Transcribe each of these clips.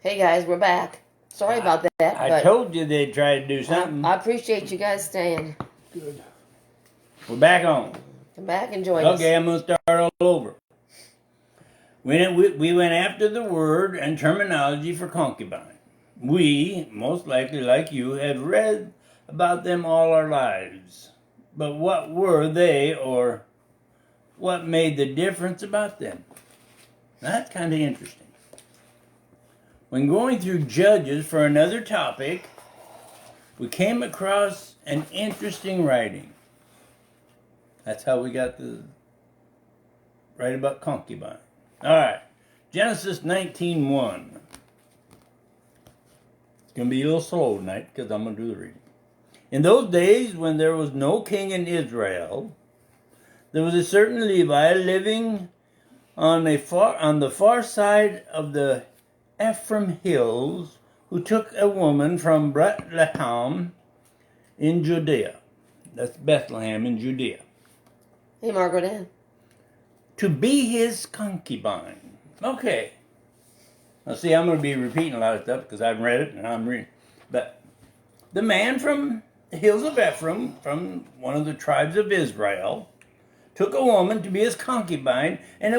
Hey guys, we're back. Sorry about that. I told you they'd try to do something. I appreciate you guys staying. Good. We're back on. Come back and join us. Okay, I'm going to start all over. We went after the word and terminology for concubine. We, most likely like you, had read about them all our lives. But what were they, or what made the difference about them? That's kind of interesting. When going through Judges for another topic, we came across an interesting writing. That's how we got to write about concubine. All right, Genesis 19:1. It's going to be a little slow tonight because I'm going to do the reading. In those days when there was no king in Israel, there was a certain Levi living on the far side of the Ephraim hills, who took a woman from Bethlehem in Judea. That's Bethlehem in Judea. Hey, Margaret Ann. To be his concubine. Okay. Now see, I'm going to be repeating a lot of stuff because I've read it and I'm reading. But the man from the hills of Ephraim, from one of the tribes of Israel, took a woman to be his concubine, and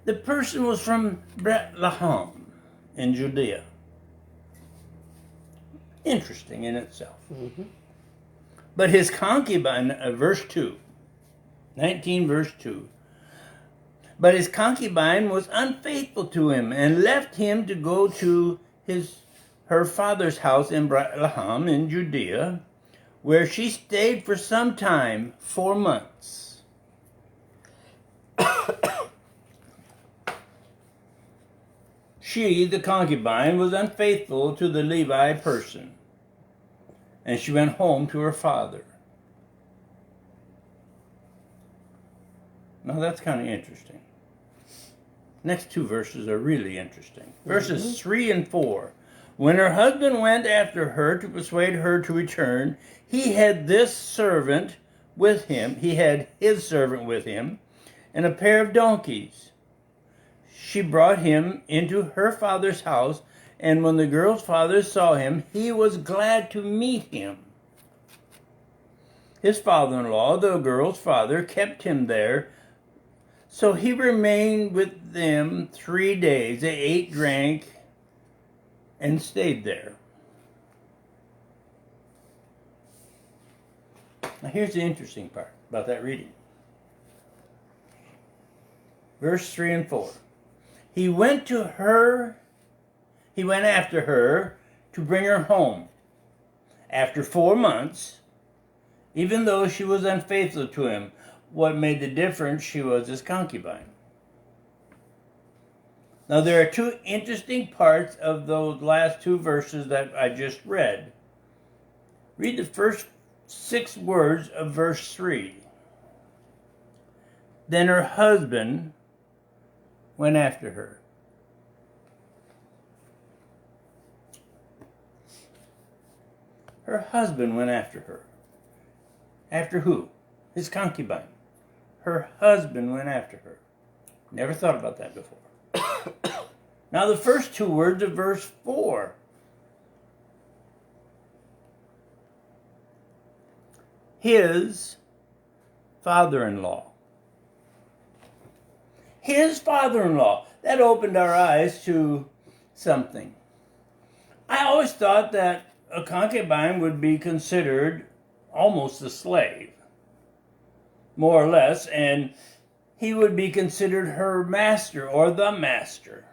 the person was from Bethlehem in Judea. Interesting in itself. Mm-hmm. But his concubine, verse 2, 19 verse 2, but his concubine was unfaithful to him and left him to go to her father's house in Bethlehem in Judea, where she stayed for some time, 4 months. She, the concubine, was unfaithful to the Levi person, and she went home to her father. Now that's kind of interesting. Next two verses are really interesting. Verses 3 and 4. When her husband went after her to persuade her to return, he had this servant with him. He had his servant with him, and a pair of donkeys. She brought him into her father's house, and when the girl's father saw him, he was glad to meet him. His father-in-law, the girl's father, kept him there, so he remained with them 3 days. They ate, drank, and stayed there. Now here's the interesting part about that reading. Verse 3 and 4. He went after her to bring her home. After 4 months, even though she was unfaithful to him, what made the difference? She was his concubine. Now there are two interesting parts of those last two verses that I just read. Read the first 6 words of verse 3. Then her husband went after her. Her husband went after her. After who? His concubine. Her husband went after her. Never thought about that before. Now the first 2 words of verse 4. His father-in-law. His father-in-law. That opened our eyes to something. I always thought that a concubine would be considered almost a slave, more or less, and he would be considered her master or the master.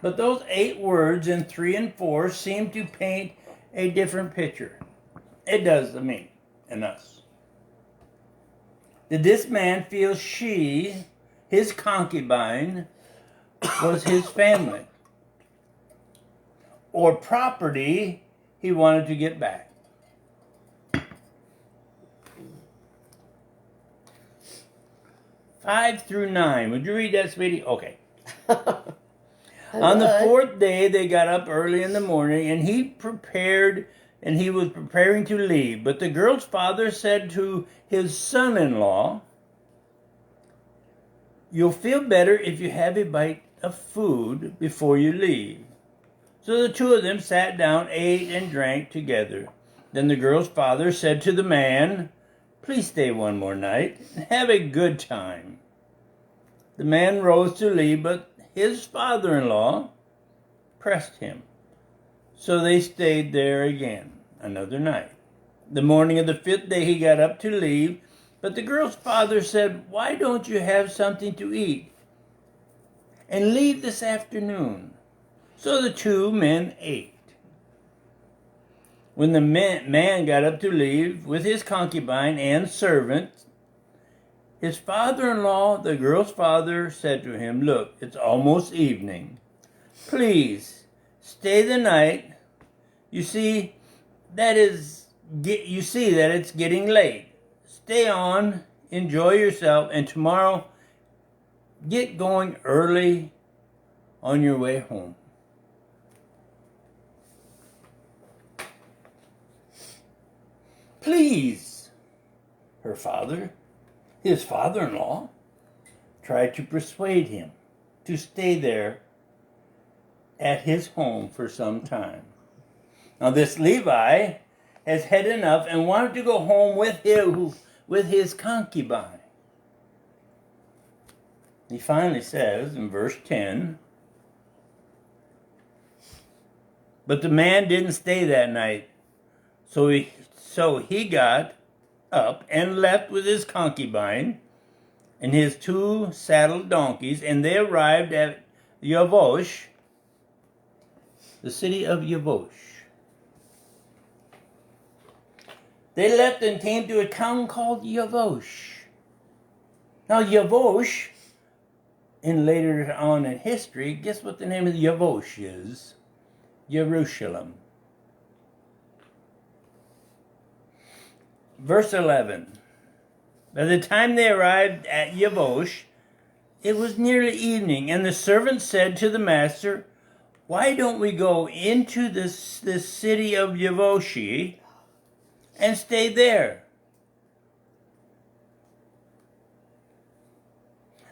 But those 8 words in 3 and 4 seem to paint a different picture. It does to me and us. Did this man feel she, his concubine, was his family, or property he wanted to get back? Five through 9. Would you read that, sweetie? Okay. On the 4th day, they got up early in the morning, and he was preparing to leave. But the girl's father said to his son-in-law, "You'll feel better if you have a bite of food before you leave." So the two of them sat down, ate, and drank together. Then the girl's father said to the man, "Please stay one more night and have a good time." The man rose to leave, but his father-in-law pressed him. So they stayed there again another night. The morning of the fifth day he got up to leave, but the girl's father said, "Why don't you have something to eat and leave this afternoon?" So the two men ate. When the man got up to leave with his concubine and servant, his father-in-law, the girl's father, said to him, "Look, it's almost evening. Please stay the night. You see that it's getting late. Stay on, enjoy yourself, and tomorrow get going early on your way home." "Please," his father-in-law, tried to persuade him to stay there at his home for some time. Now this Levi has had enough and wanted to go home with his concubine. He finally says in verse 10, "But the man didn't stay that night, so he got up and left with his concubine and his two saddled donkeys, and they arrived at Yavosh, the city of Yavosh. They left and came to a town called Yavosh. Now Yavosh, in later on in history, guess what the name of Yavosh is? Jerusalem. Verse 11. By the time they arrived at Yavosh, it was nearly evening, and the servant said to the master, "Why don't we go into this city of Yavoshi and stay there?"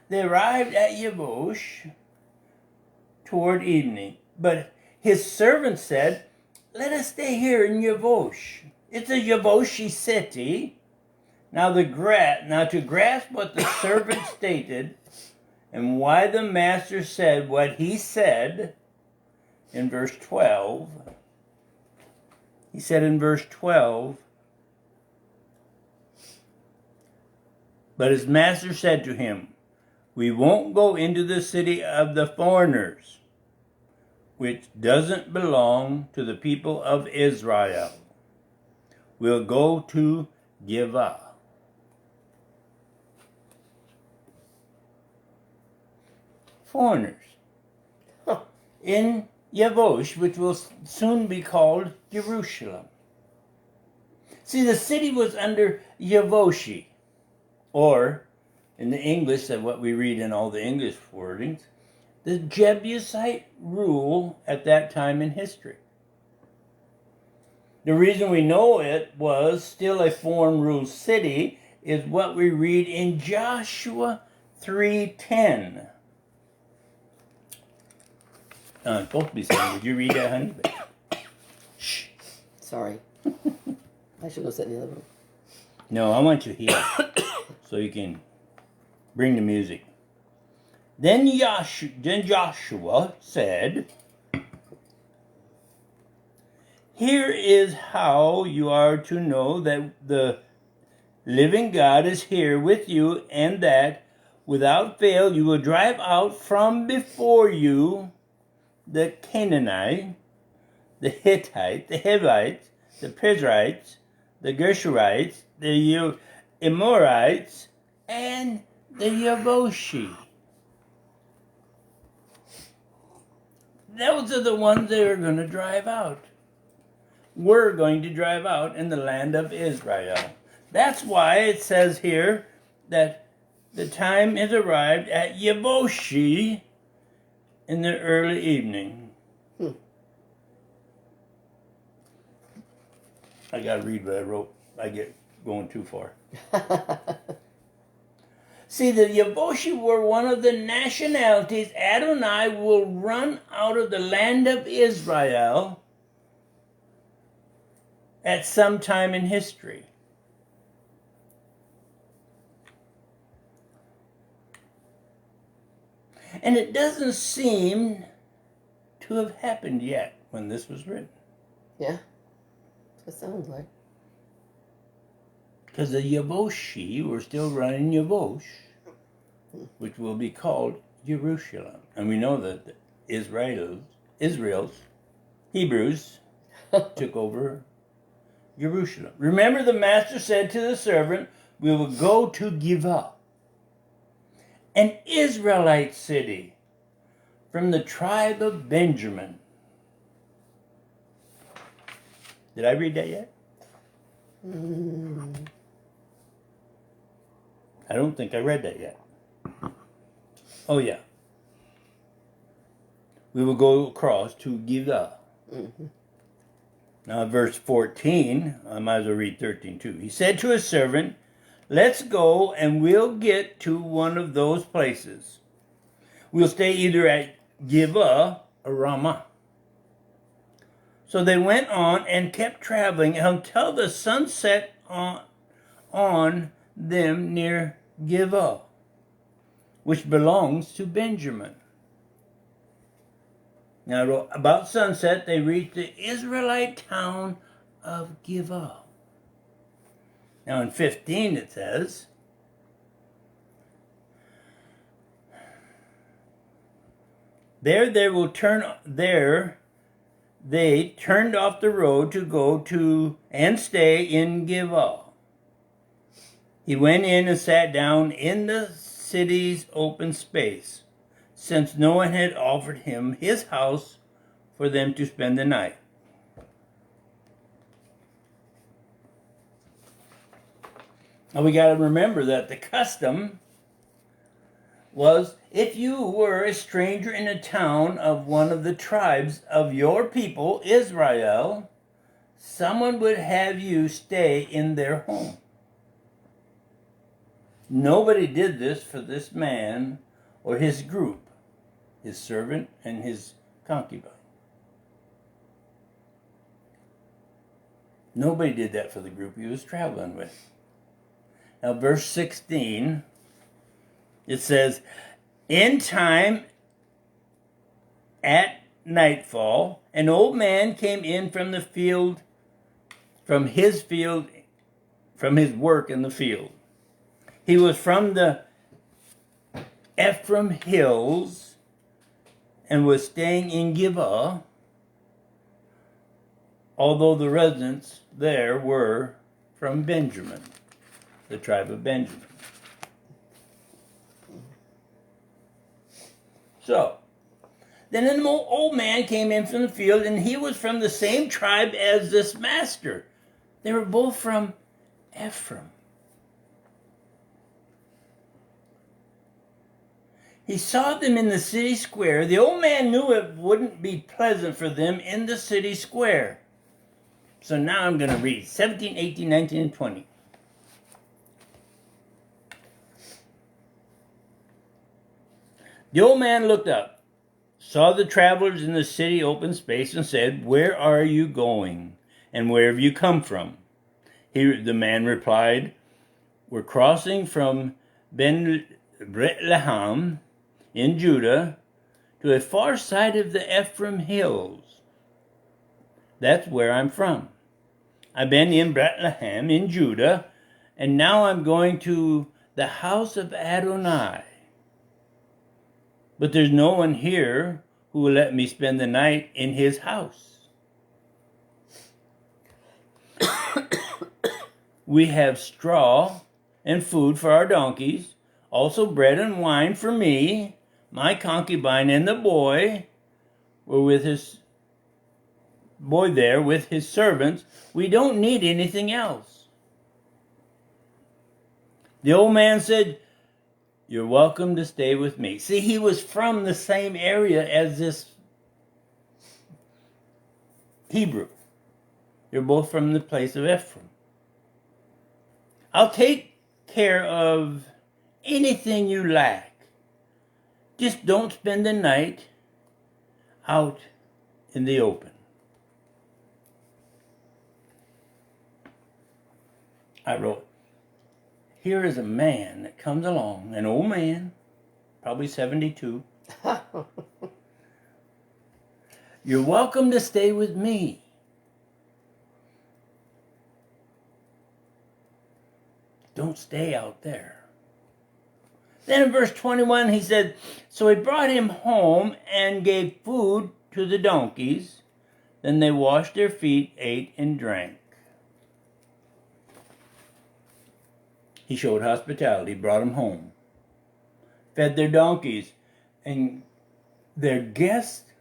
They arrived at Yavosh toward evening, but his servant said, "Let us stay here in Yavosh. It's a Yavoshi city." Now to grasp what the servant stated and why the master said what he said in verse 12, he said in verse 12, "But his master said to him, 'We won't go into the city of the foreigners, which doesn't belong to the people of Israel. We'll go to Givah.'" Foreigners. In Yavosh, which will soon be called Jerusalem. See, the city was under Yavoshi, or in the English, that what we read in all the English wordings, the Jebusite rule at that time in history. The reason we know it was still a foreign ruled city is what we read in Joshua 3:10. I'm supposed to be saying, would you read that, honey? Shh. Sorry. I should go sit in the other room. No, I want you here so you can bring the music. Then Joshua said, "Here is how you are to know that the living God is here with you, and that without fail you will drive out from before you the Canaanite, the Hittite, the Hivites, the Perizzites, the Gershurites, the Amorites, and the Yavoshi." Those are the ones they were going to drive out. We're going to drive out in the land of Israel. That's why it says here that the time is arrived at Yavoshi in the early evening. I got to read what I wrote. I get going too far. See, the Yeboshi were one of the nationalities Adonai will run out of the land of Israel at some time in history. And it doesn't seem to have happened yet when this was written. Yeah. That sounds like. Because the Yeboshi were still running Yebosh, which will be called Jerusalem. And we know that the Israel's Hebrews took over Jerusalem. Remember, the master said to the servant, we will go to Givah, an Israelite city from the tribe of Benjamin. Did I read that yet? I don't think I read that yet. Oh, yeah. We will go across to Givah. Now, verse 14, I might as well read 13 too. He said to his servant, let's go and we'll get to one of those places. We'll stay either at Givah or Ramah. So they went on and kept traveling until the sun set on them near Givah, which belongs to Benjamin. Now, about sunset, they reached the Israelite town of Givah. Now, in 15, it says, they turned off the road to go to and stay in Givah. He went in and sat down in the city's open space, since no one had offered him his house for them to spend the night. Now we got to remember that the custom was, if you were a stranger in a town of one of the tribes of your people, Israel, someone would have you stay in their home. Nobody did this for this man or his group, his servant and his concubine. Nobody did that for the group he was traveling with. Now, verse 16, it says, in time at nightfall, an old man came in from the field, from his work in the field. He was from the Ephraim hills and was staying in Givah, although the residents there were from Benjamin, the tribe of Benjamin. So, then an old man came in from the field, and he was from the same tribe as this master. They were both from Ephraim. He saw them in the city square. The old man knew it wouldn't be pleasant for them in the city square. So now I'm going to read 17, 18, 19, and 20. The old man looked up, saw the travelers in the city open space, and said, where are you going, and where have you come from? The man replied, we're crossing from Bethlehem in Judah to a far side of the Ephraim hills. That's where I'm from. I've been in Bethlehem in Judah, and now I'm going to the house of Adonai. But there's no one here who will let me spend the night in his house. We have straw and food for our donkeys, also bread and wine for me. My concubine and the boy were with his servants. We don't need anything else. The old man said, you're welcome to stay with me. See, he was from the same area as this Hebrew. They're both from the place of Ephraim. I'll take care of anything you lack. Just don't spend the night out in the open. I wrote, here is a man that comes along, an old man, probably 72. You're welcome to stay with me. Don't stay out there. Then in verse 21 he said, so he brought him home and gave food to the donkeys. Then they washed their feet, ate, and drank. He showed hospitality, brought them home, fed their donkeys, and their guests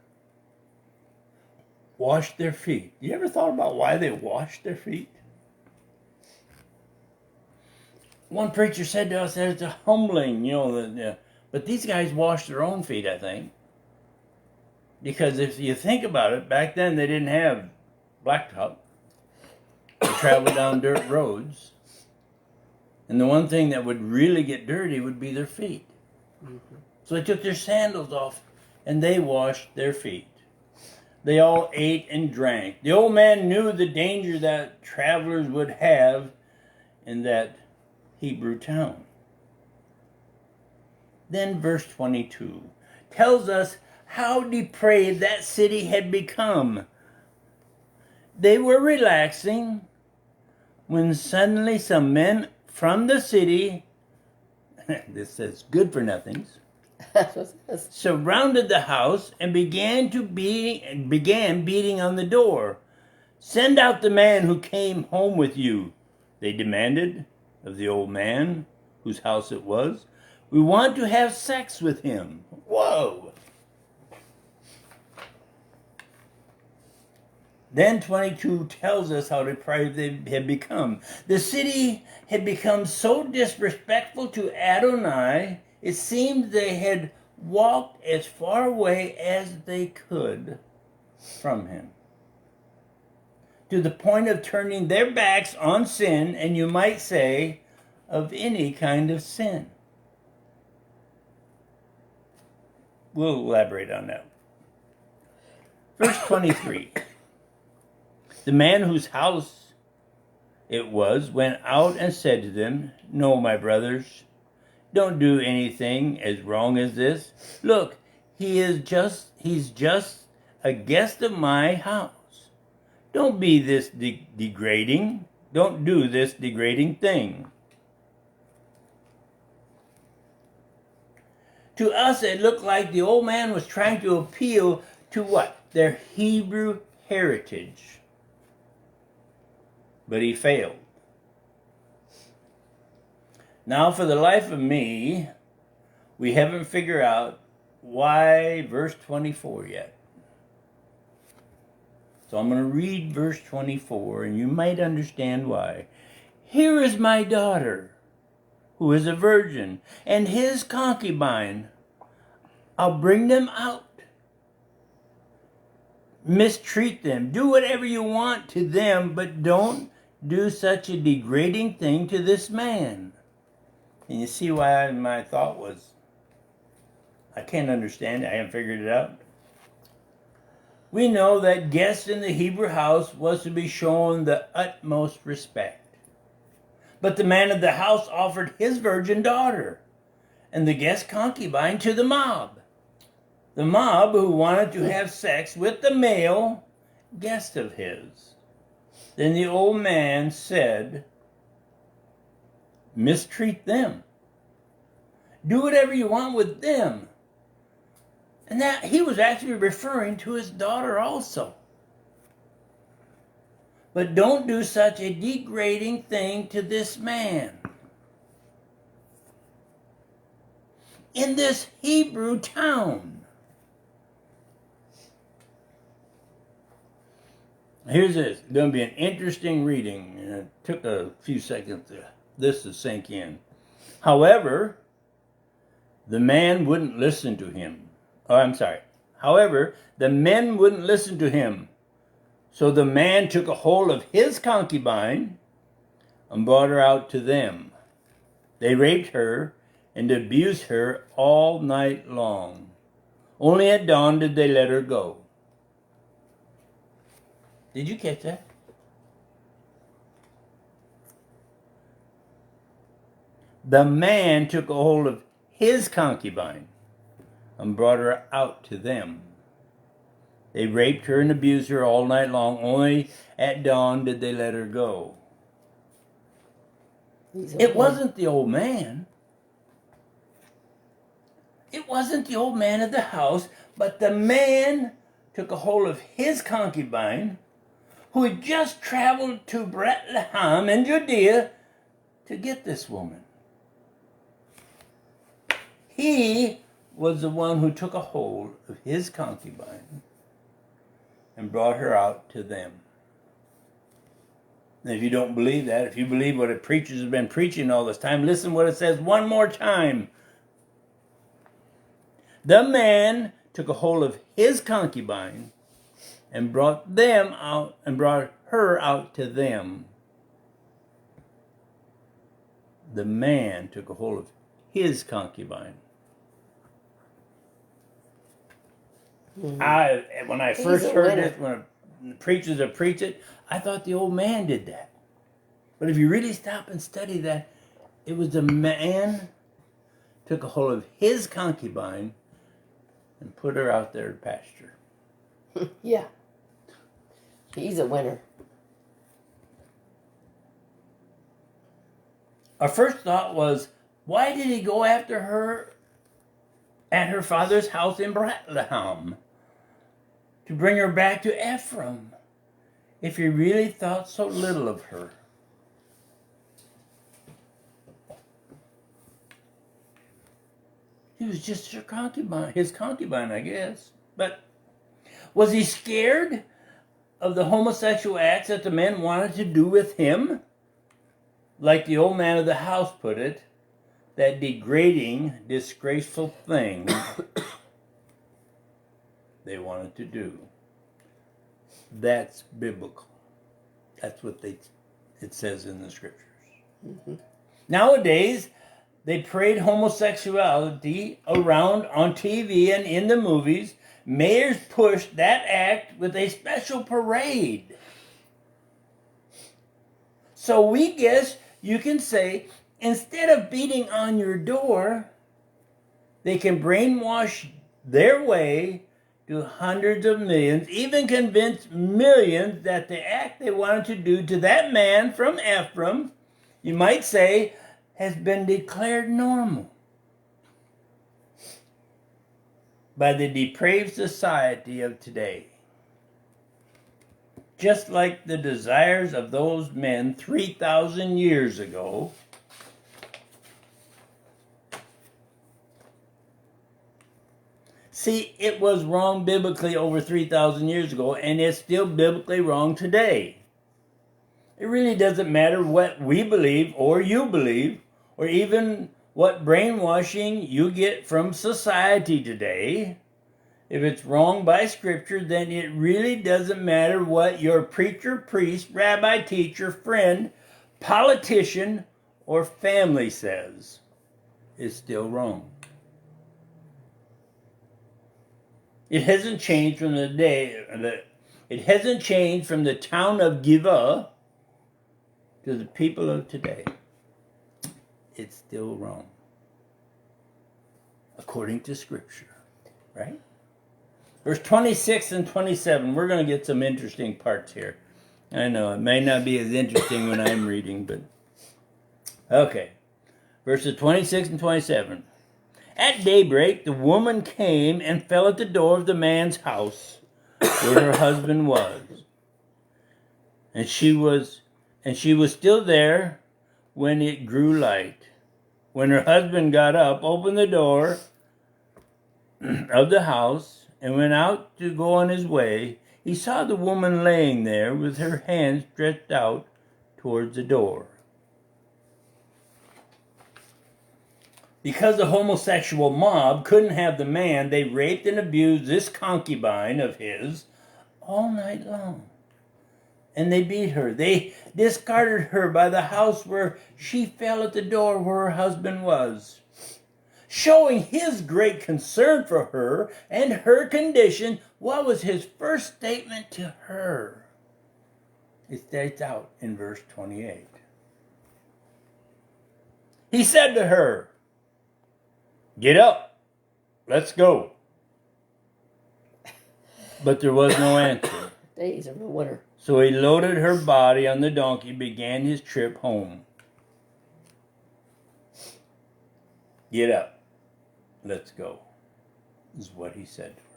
washed their feet. You ever thought about why they washed their feet? One preacher said to us that it's a humbling, but these guys washed their own feet, I think. Because if you think about it, back then they didn't have blacktop. They traveled down dirt roads. And the one thing that would really get dirty would be their feet. Mm-hmm. So they took their sandals off and they washed their feet. They all ate and drank. The old man knew the danger that travelers would have in that Hebrew town. Then verse 22 tells us how depraved that city had become. They were relaxing when suddenly some men from the city, this says good for nothings, surrounded the house and began beating on the door. Send out the man who came home with you, they demanded of the old man whose house it was. We want to have sex with him. Whoa! Then 22 tells us how depraved they had become. The city had become so disrespectful to Adonai, it seemed they had walked as far away as they could from him, to the point of turning their backs on sin, and you might say, of any kind of sin. We'll elaborate on that. Verse 23. The man whose house it was went out and said to them, no, my brothers, don't do anything as wrong as this. Look, he's just a guest of my house. Don't be this degrading. Don't do this degrading thing. To us, it looked like the old man was trying to appeal to what? Their Hebrew heritage. But he failed. Now, for the life of me, we haven't figured out why verse 24 yet. So I'm going to read verse 24, and you might understand why. Here is my daughter, who is a virgin, and his concubine. I'll bring them out. Mistreat them. Do whatever you want to them, but don't do such a degrading thing to this man. And you see why my thought was, I can't understand it. I haven't figured it out. We know that guests in the Hebrew house was to be shown the utmost respect. But the man of the house offered his virgin daughter and the guest concubine to the mob. The mob who wanted to have sex with the male guest of his. Then the old man said, mistreat them. Do whatever you want with them. And that he was actually referring to his daughter also. But don't do such a degrading thing to this man. In this Hebrew town. Here's this. It's going to be an interesting reading. It took a few seconds for this to sink in. However, the man wouldn't listen to him. However, the men wouldn't listen to him. So the man took a hold of his concubine and brought her out to them. They raped her and abused her all night long. Only at dawn did they let her go. Did you catch that? The man took a hold of his concubine and brought her out to them. They raped her and abused her all night long. Only at dawn did they let her go. It wasn't the old man. It wasn't the old man of the house, but the man took a hold of his concubine, who had just traveled to Bethlehem in Judea to get this woman. He was the one who took a hold of his concubine and brought her out to them. And if you don't believe that, if you believe what a preacher has been preaching all this time, listen what it says one more time. The man took a hold of his concubine and brought them out and brought her out to them. The man took a hold of his concubine. Mm-hmm. When I first heard this, when the preachers have preached it, I thought the old man did that. But if you really stop and study that, it was the man took a hold of his concubine and put her out there to pasture. Yeah. He's a winner. Our first thought was, why did he go after her at her father's house in Bethlehem to bring her back to Ephraim if he really thought so little of her? He was just her concubine, his concubine, I guess. But was he scared of the homosexual acts that the men wanted to do with him? Like the old man of the house put it, that degrading, disgraceful thing they wanted to do. That's biblical. That's what it says in the scriptures. Mm-hmm. Nowadays, they parade homosexuality around on TV and in the movies. Mayors push that act with a special parade. So we guess you can say, instead of beating on your door, they can brainwash their way to hundreds of millions, even convince millions that the act they wanted to do to that man from Ephraim, you might say, has been declared normal by the depraved society of today. Just like the desires of those men 3,000 years ago, see, it was wrong biblically over 3,000 years ago, and it's still biblically wrong today. It really doesn't matter what we believe or you believe, or even what brainwashing you get from society today. If it's wrong by Scripture, then it really doesn't matter what your preacher, priest, rabbi, teacher, friend, politician, or family says. It's still wrong. It hasn't changed from the town of Giva to the people of today. It's still wrong. According to Scripture. Right? Verse 26 and 27. We're going to get some interesting parts here. I know, it may not be as interesting when I'm reading, but... Okay. Verses 26 and 27. At daybreak, the woman came and fell at the door of the man's house where her husband was. And she was still there when it grew light. When her husband got up, opened the door of the house, and went out to go on his way, he saw the woman laying there with her hands stretched out towards the door. Because the homosexual mob couldn't have the man, they raped and abused this concubine of his all night long. And they beat her. They discarded her by the house where she fell at the door where her husband was. Showing his great concern for her and her condition, what was his first statement to her? It states out in verse 28. He said to her, "Get up, let's go." But there was no answer. Days of the winter. So he loaded her body on the donkey, began his trip home. "Get up, let's go," is what he said to her.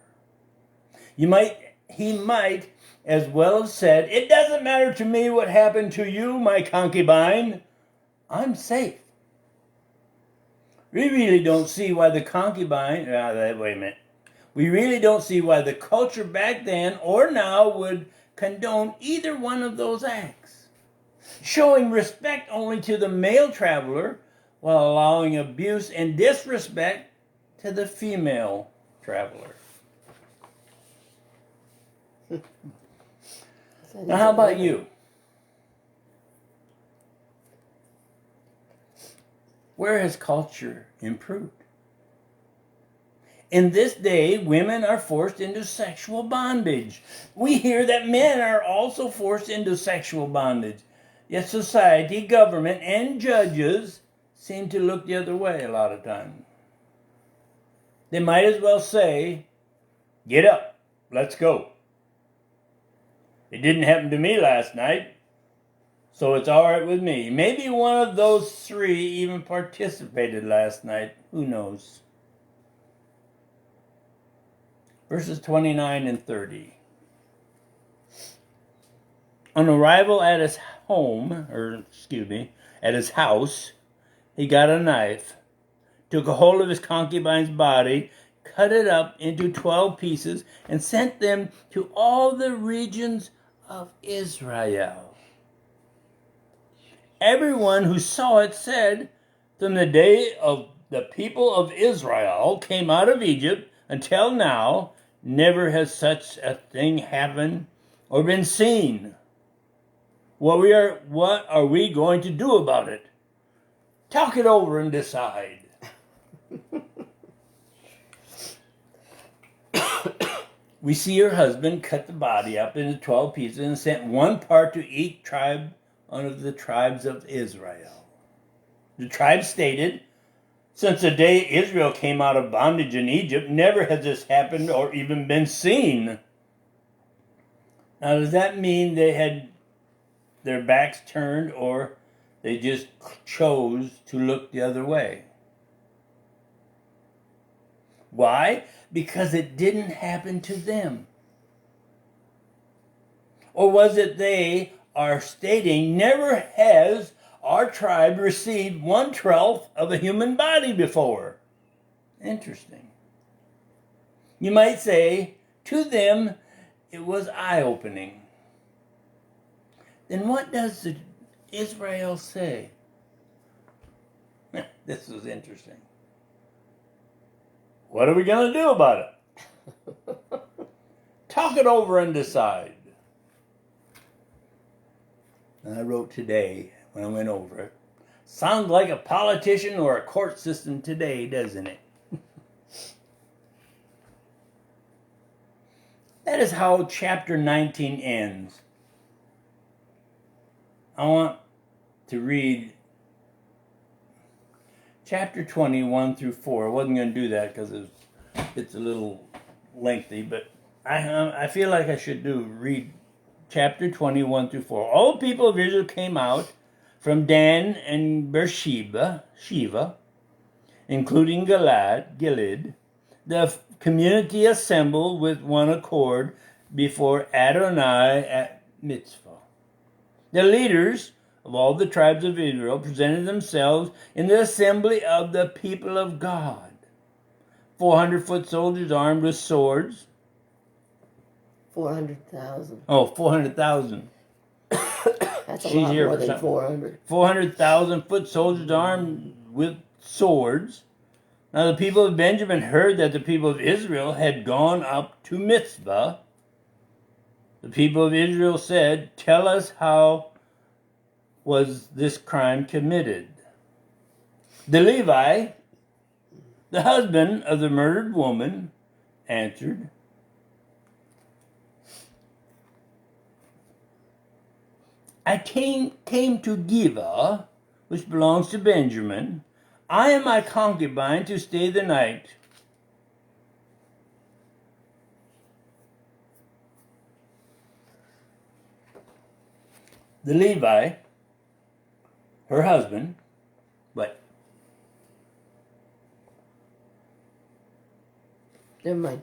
He might as well have said, "It doesn't matter to me what happened to you, my concubine. I'm safe." We really don't see why the concubine, wait a minute. We really don't see why the culture back then or now would condone either one of those acts. Showing respect only to the male traveler while allowing abuse and disrespect to the female traveler. Now, how about you? Where has culture improved? In this day, women are forced into sexual bondage. We hear that men are also forced into sexual bondage. Yet society, government, and judges seem to look the other way a lot of times. They might as well say, "Get up, let's go. It didn't happen to me last night, so it's all right with me." Maybe one of those three even participated last night. Who knows? Verses 29 and 30. On arrival at his at his house, he got a knife, took a hold of his concubine's body, cut it up into 12 pieces, and sent them to all the regions of Israel. Everyone who saw it said, "From the day of the people of Israel came out of Egypt until now, never has such a thing happened or been seen. What are we going to do about it? Talk it over and decide." We see her husband cut the body up into 12 pieces and sent one part to each tribe of the tribes of Israel. The tribe stated, "Since the day Israel came out of bondage in Egypt, never has this happened or even been seen." Now, does that mean they had their backs turned or they just chose to look the other way? Why? Because it didn't happen to them. Or was it they are stating, "Never has our tribe received 1/12 of a human body before"? Interesting. You might say, to them, it was eye-opening. Then what does Israel say? This was interesting. What are we going to do about it? Talk it over and decide. And I wrote today when I went over it. Sounds like a politician or a court system today, doesn't it? That is how chapter 19 ends. I want to read chapter 21 through 4. I wasn't going to do that because it's a little lengthy, but I feel like I should read chapter 21 through 4. All the people of Israel came out from Dan and Beersheba, including Gilead. The community assembled with one accord before Adonai at Mitzvah. The leaders of all the tribes of Israel presented themselves in the assembly of the people of God. 400 foot soldiers armed with swords. 400,000. Oh, 400,000. That's a lot more than 400. 400,000 foot soldiers armed with swords. Now the people of Benjamin heard that the people of Israel had gone up to Mitzvah. The people of Israel said, "Tell us, how was this crime committed?" The The husband of the murdered woman answered, I came to Gibeah, which belongs to Benjamin. I and my concubine to stay the night. The Levi, her husband, what? Never mind.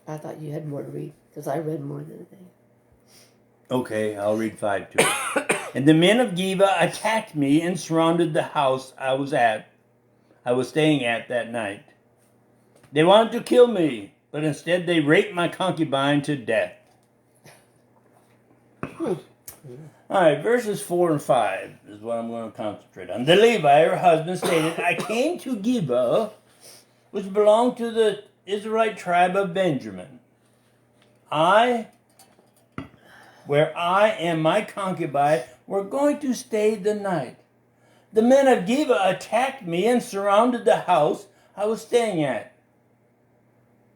I thought you had more to read because I read more than a thing. Okay, I'll read 5 too. And the men of Gibeah attacked me and surrounded the house I was staying at that night. They wanted to kill me, but instead they raped my concubine to death. All right, verses 4 and 5 is what I'm going to concentrate on. The Levi, her husband, stated, I came to Gibeah, which belonged to the Israelite tribe of Benjamin. Where I and my concubine were going to stay the night. The men of Gibeah attacked me and surrounded the house I was staying at.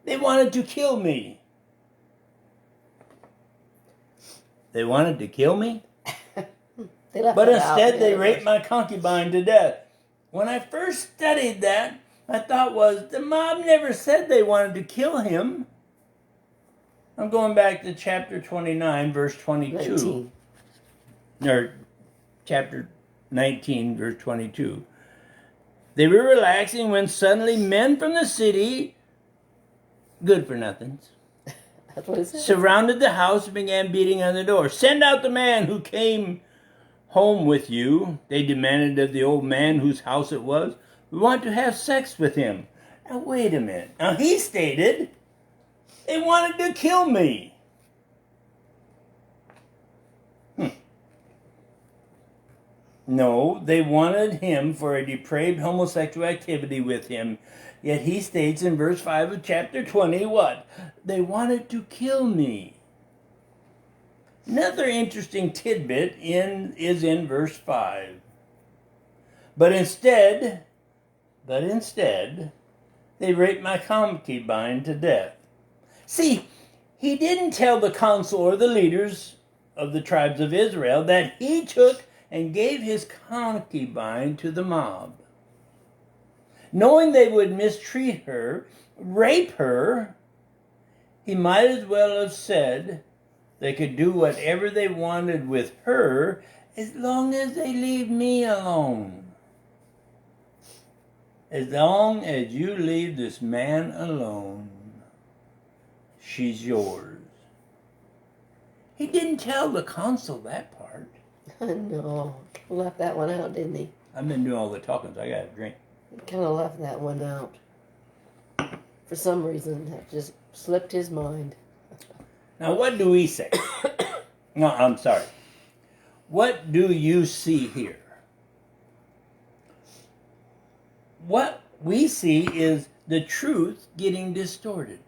They wanted to kill me. They wanted to kill me? But instead they raped my concubine to death. When I first studied that, my thought was, the mob never said they wanted to kill him. I'm going back to chapter 29, verse 22. 19. Or chapter 19, verse 22. They were relaxing when suddenly men from the city, good for nothings, that's what it says, surrounded the house and began beating on the door. Send out the man who came home with you, they demanded of the old man whose house it was. We want to have sex with him. Now wait a minute. Now he stated they wanted to kill me. No, they wanted him for a depraved homosexual activity with him. Yet he states in verse 5 of chapter 20, what? They wanted to kill me. Another interesting tidbit is in verse 5. But instead, they raped my concubine to death. See, he didn't tell the council or the leaders of the tribes of Israel that he took and gave his concubine to the mob. Knowing they would mistreat her, rape her, he might as well have said they could do whatever they wanted with her as long as they leave me alone. As long as you leave this man alone, she's yours. He didn't tell the council that part. No, left that one out, didn't he? I've been doing all the talking, so I got a drink. He kind of left that one out. For some reason, that just slipped his mind. Now, what do we say? No, I'm sorry. What do you see here? What we see is the truth getting distorted.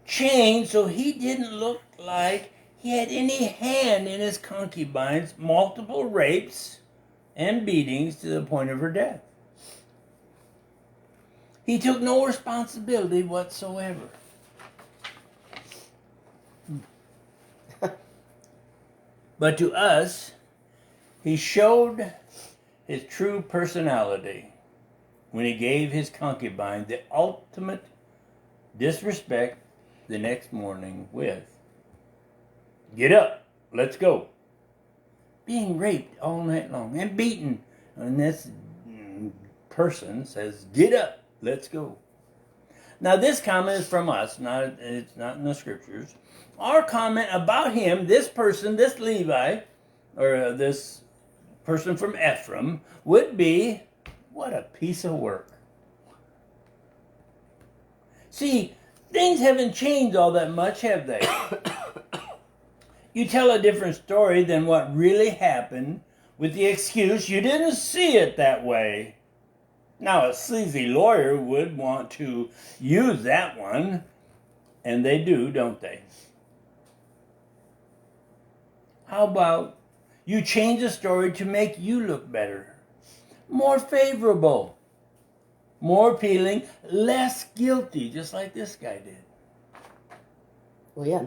Changed so he didn't look like he had any hand in his concubine's multiple rapes and beatings to the point of her death. He took no responsibility whatsoever. But to us, he showed his true personality when he gave his concubine the ultimate disrespect the next morning with, "Get up, let's go." Being raped all night long and beaten, and this person says, "Get up, let's go." Now this comment is from us, it's not in the scriptures. Our comment about him, this person, this Levi, or this person from Ephraim, would be, what a piece of work. See, things haven't changed all that much, have they? You tell a different story than what really happened with the excuse you didn't see it that way. Now, a sleazy lawyer would want to use that one, and they do, don't they? How about you change the story to make you look better, more favorable? more appealing, less guilty, just like this guy did. Well, yeah.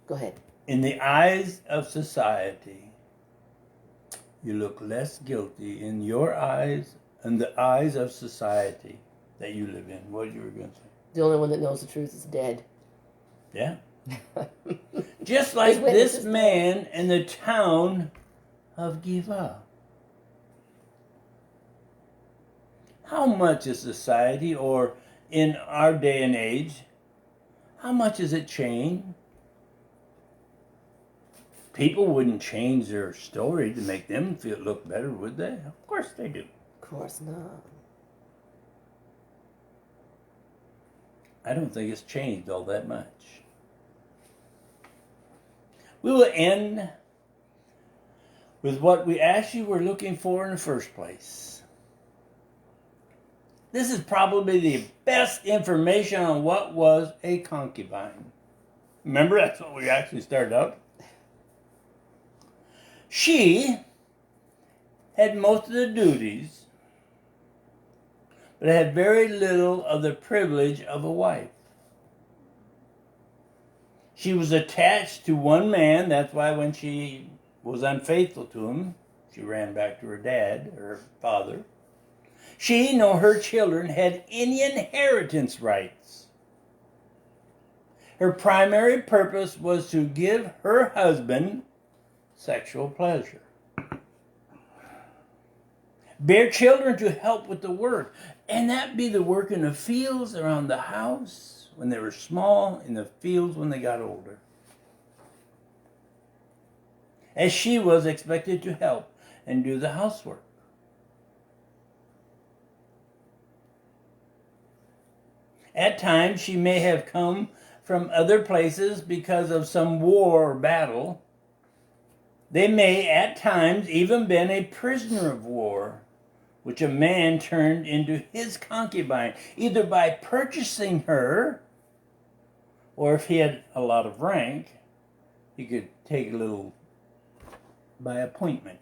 Go ahead. In the eyes of society, you look less guilty in your eyes and the eyes of society that you live in. What you were going to say? The only one that knows the truth is dead. Yeah. Just like this man in the town of Giva. How much is society, or in our day and age, how much has it changed? People wouldn't change their story to make them look better, would they? Of course they do. Of course not. I don't think it's changed all that much. We will end with what we actually were looking for in the first place. This is probably the best information on what was a concubine. Remember, that's what we actually started out. She had most of the duties, but had very little of the privilege of a wife. She was attached to one man. That's why when she was unfaithful to him, she ran back to her dad, her father. She, nor her children, had any inheritance rights. Her primary purpose was to give her husband sexual pleasure. Bear children to help with the work. And that be the work in the fields, around the house, when they were small, in the fields when they got older. As she was expected to help and do the housework. At times she may have come from other places because of some war or battle. They may at times even been a prisoner of war, which a man turned into his concubine, either by purchasing her, or if he had a lot of rank, he could take a little by appointment.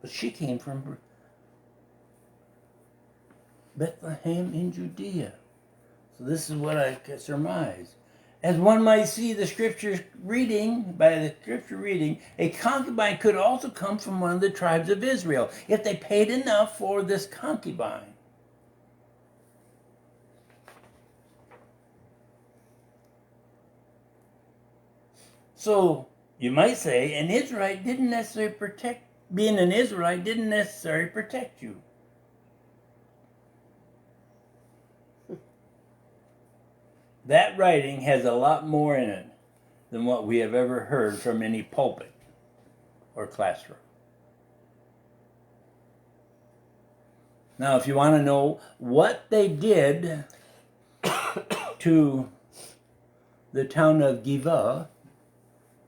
But she came from Bethlehem in Judea. So this is what I surmise. As one might see the scripture reading, by the scripture reading, a concubine could also come from one of the tribes of Israel, if they paid enough for this concubine. So you might say, an Israelite didn't necessarily being an Israelite didn't necessarily protect you. That writing has a lot more in it than what we have ever heard from any pulpit or classroom. Now, if you want to know what they did to the town of Giva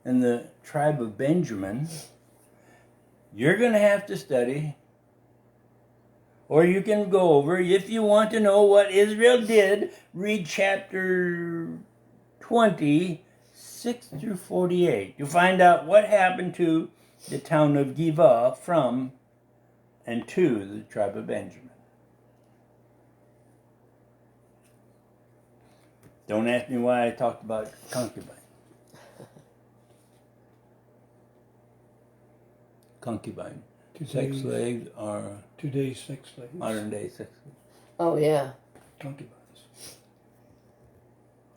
and the tribe of Benjamin, you're going to have to study, or you can go over. If you want to know what Israel did, read chapter 20, 6 through 48. To find out what happened to the town of Giva from and to the tribe of Benjamin. Don't ask me why I talked about concubine. Concubine. Sex slaves are today's sex slaves. Modern day sex slaves. Oh, yeah. Concubines.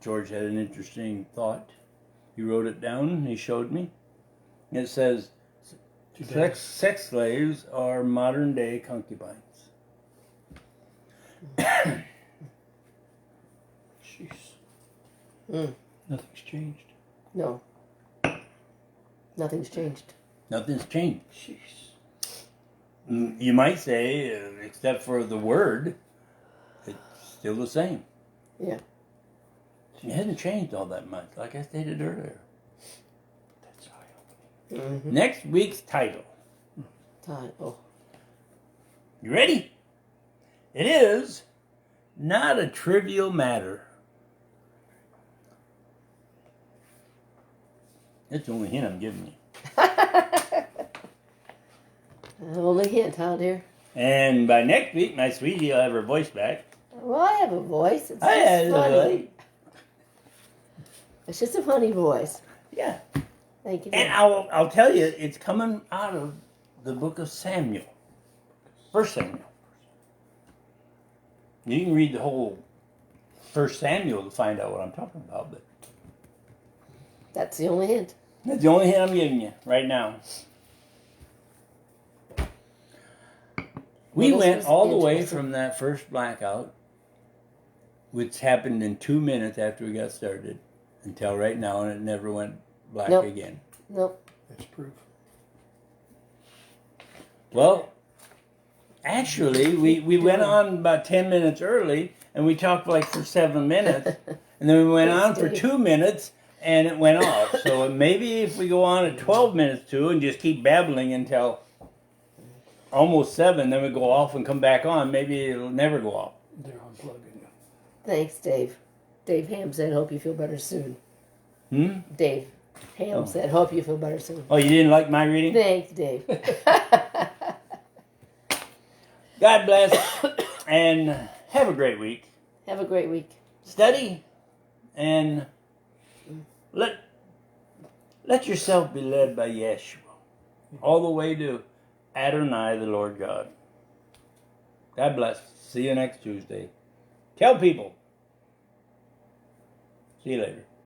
George had an interesting thought. He wrote it down and he showed me. It says, sex slaves are modern day concubines. Jeez. Nothing's changed. No. Nothing's changed. Nothing's changed. Jeez. You might say, except for the word, it's still the same. Yeah. It hasn't changed all that much, like I stated earlier. That's eye-opening. Mm-hmm. Next week's title. Oh. You ready? It is not a trivial matter. That's the only hint I'm giving you. Only hint, huh, dear? And by next week, my sweetie will have her voice back. Well, I have a voice. It's I just had funny. It's just a funny voice. Yeah. Thank you. And I'll tell you, it's coming out of the book of Samuel. 1 Samuel. You can read the whole 1 Samuel to find out what I'm talking about, but That's the only hint. that's the only hint I'm giving you right now. We Well, this went was all the way interesting. from that first blackout, which happened in 2 minutes after we got started, until right now, and it never went black Nope. again. Nope. That's proof. Well, actually, we went on about 10 minutes early, and we talked like for 7 minutes, and then we went on for 2 minutes, and it went off. So maybe if we go on at 12 minutes too, and just keep babbling until almost 7, then we go off and come back on, maybe it'll never go off. They're unplugging. Thanks, Dave. Dave Ham said, hope you feel better soon. Hmm? Dave Ham said, hope you feel better soon. Oh, you didn't like my reading? Thanks, Dave. God bless, and have a great week. Have a great week. Study, and let yourself be led by Yeshua all the way to Adonai, the Lord God. God bless. See you next Tuesday. Tell people. See you later.